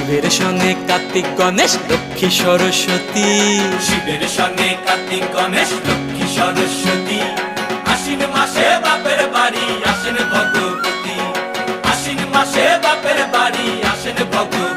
শিবের সঙ্গে কার্তিক গণেশ লক্ষ্মী সরস্বতী, শিবের সঙ্গে কার্তিক গণেশ লক্ষ্মী সরস্বতী। আশ্বিন মাসে বাপের বাড়ি আসেন ভগবতী, আশ্বিন মাসে বাপের বাড়ি আসেন ভগবতী।